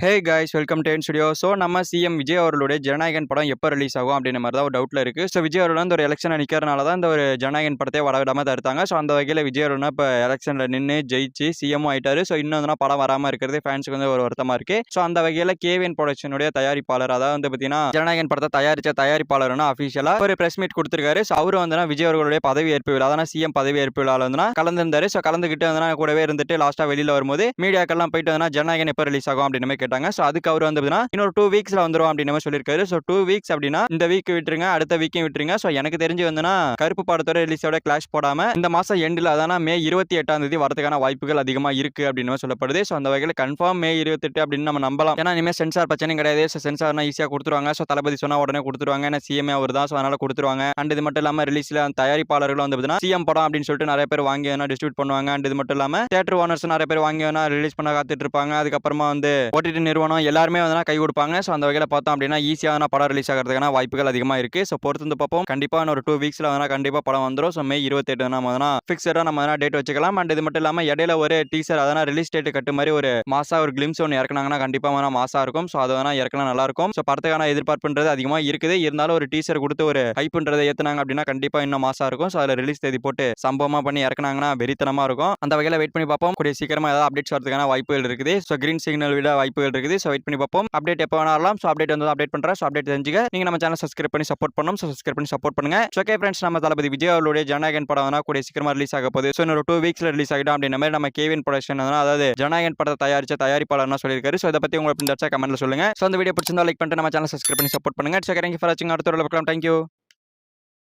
Hey guys welcome to studio. So நம்ம CM Vijay அவர்களுடைய ஜனநாயகன் படம் எப்போ ரிலீஸ் ஆகும் அப்படின்ற மாதிரி தான் ஒரு டவுட்டில் இருக்குது. ஸோ விஜய் அவர்கள் வந்து ஒரு எலெக்ஷனில் நிற்கிறனால தான் இந்த ஒரு ஜனநாயகன் படத்தை வடவிடாமல் தடுத்தாங்க. ஸோ அந்த வகையில் விஜய் அவர்கள் இப்போ எலெக்ஷனில் நின்று ஜெயிச்சு சிஎம்மும் ஆயிட்டாரு. ஸோ இன்னும் வந்து படம் வராமல் இருக்கிறது ஃபேன்ஸுக்கு வந்து ஒரு வருத்தமாக இருக்குது. ஸோ அந்த வகையில் கேவிஎன் ப்ரொடக்ஷனுடைய தயாரிப்பாளர், அதாவது வந்து பார்த்தீங்கன்னா ஜனநாயகன் படத்தை தயாரித்த தயாரிப்பாளர்னு அஃபிஷியலாக ஒரு ப்ரெஸ் மீட் கொடுத்துருக்காரு. ஸோ அவரு வந்து விஜய் அவர்களுடைய பதவி ஏற்பு விழா, அதாவது சிஎம் பதவி ஏற்பு விழாவில் வந்து கலந்துருந்தாரு. ஸோ கலந்துக்கிட்டு வந்து கூடவே இருந்துட்டு லாஸ்ட்டாக வெளியில் வரும்போது மீடியாக்கெல்லாம் போயிட்டு வந்து ஜனநாயகன் எப்போ ரிலீஸ் ஆகும் அப்படின்னு மாதிரி கேட்டாங்க. ஸோ அதுக்கு அவர் வந்து இன்னொரு 2 வீக்ஸ்ல வந்துரும் அப்படின்னு மாதிரி சொல்லியிருக்காரு. ஸோ 2 வீக்ஸ் அப்படின்னா இந்த வீக் விட்டுருங்க, அடுத்த வீக்கையும் விட்டுருங்க. ஸோ எனக்கு தெரிஞ்சு வந்துன்னா கருப்பு படத்தோட ரிலீஸோட கிளாஷ் போடாம இந்த மாசம் எண்டில், அதான மே 28 வரதுக்கான வாய்ப்புகள் அதிகமா இருக்கு அப்படின்னு சொல்லப்படுது. ஸோ அந்த வகையில் கன்ஃபார்ம் மே 28 அப்படின்னு நம்ம நம்பலாம். ஏன்னா இனிமேல் சென்சார் பிரச்சனையும் கிடையாது. ஸோ சென்சார்னா ஈஸியாக கொடுத்துருவாங்க. ஸோ தளபதி சொன்னா உடனே கொடுத்துருவாங்க. ஏன்னா சிஎம் அவர் தான். ஸோ அதனால கொடுத்துருவாங்க. அண்ட் இது மட்டும் இல்லாமல் ரிலீஸ்ல தயாரிப்பாளர்களும் வந்து பார்த்தீங்கன்னா சிஎம் படம் அப்படின்னு சொல்லிட்டு நிறைய பேர் வாங்கி டிஸ்ட்ரிபியூட் பண்ணுவாங்க. அண்ட் இது மட்டும் இல்லாமல் தியேட்டர் ஓனர்ஸ் நிறைய பேர் வாங்கி ரிலீஸ் பண்ண காத்துட்டு இருப்பாங்க. அதுக்கப்புறமா வந்து ஓடிடி நிறுவனம் எல்லாருமே வந்து கை கொடுப்பாங்க. ஸோ அந்த வகையில் பார்த்தோம் அப்படின்னா ஈஸியான படம் ரிலீஸ் ஆகிறதுக்கான வாய்ப்புகள் அதிகமாக இருக்கு. ஸோ பொறுத்து வந்து பார்ப்போம். கண்டிப்பாக ஒரு 2 வீக்ஸ்ல வந்து கண்டிப்பாக படம் வந்துடும். ஸோ மே 28 நம்ம ஃபிக்ஸடாக நம்ம டேட் வச்சுக்கலாம். அண்ட் இது மட்டும் இல்லாமல் இடையில ஒரு டீசர், அதனால் ரிலீஸ் டேட் கட்டு மாதிரி ஒரு மாசா ஒரு கிளிம்ஸ் ஒன்று இறக்குனாங்கன்னா கண்டிப்பாக மாசா இருக்கும். ஸோ அது இறக்கலாம் நல்லா இருக்கும். ஸோ படத்துக்கான எதிர்பார்ப்புன்றது அதிகமாக இருக்குது. இருந்தாலும் ஒரு டீசர் கொடுத்து ஒரு ஹைப்ன்றதை ஏற்றுனாங்க அப்படின்னா கண்டிப்பாக இன்னும் மாசா இருக்கும். ஸோ அதில் ரிலீஸ் தேதி போட்டு சம்பவமா பண்ணி இறக்குனாங்கன்னா வெறித்தனமா இருக்கும். அந்த வகையில் வெயிட் பண்ணி பார்ப்போம். கூடிய சீக்கிரமா ஏதாவது அப்டேட்ஸ் வரதுக்கான வாய்ப்புகள் இருக்குது. ஸோ கிரீன் சிக்னல் விட வாய்ப்புகள் இருக்குது. ஸோ வெயிட் பண்ணி பார்ப்போம். அப்டேட் எப்போ வேணாலும். ஸோ அப்டேட் வந்து அப்டேட் பண்றேன். ஸோ அப்டேட் தெரிஞ்சுக்க நீங்க நம்ம சேனல் சப்ஸ்கிரைப் பண்ணி சப்போர்ட் பண்ணணும். ஸோ சப்ஸ்கிரைப் பண்ணி சப்போர்ட் பண்ணுங்க. ஸோ ஓகே ஃப்ரெண்ட்ஸ், நம்ம தளபதி விஜய் அவர்களுடைய ஜனநாயகன் படம் கூடிய சீக்கிரமா ரிலீஸ் ஆக போகுது. ஸோ இன்னொரு 2 வீக்ஸ்ல ரிலீஸ் ஆகிடும் அப்படின்ற மாதிரி நம்ம கேவிஎன் ப்ரொடக்ஷன், அதாவது ஜனநாயகன் படத்தை தயாரிச்ச தயாரிப்பாளர்னா சொல்லியிருக்காரு. ஸோ இதை பத்தி உங்களுக்கு கமெண்ட்ல சொல்லுங்க. ஸோ அந்த வீடியோ பிடிச்சிருந்தா லைக் பண்ணிட்டு நம்ம சேனல் சப்ஸ்கிரைப் பண்ணி சப்போர்ட் பண்ணுங்க. ஸோ தேங்க்யூ ஃபார் வாட்சிங். அடுத்த ஒரு பார்க்கலாம். தேங்க்யூ.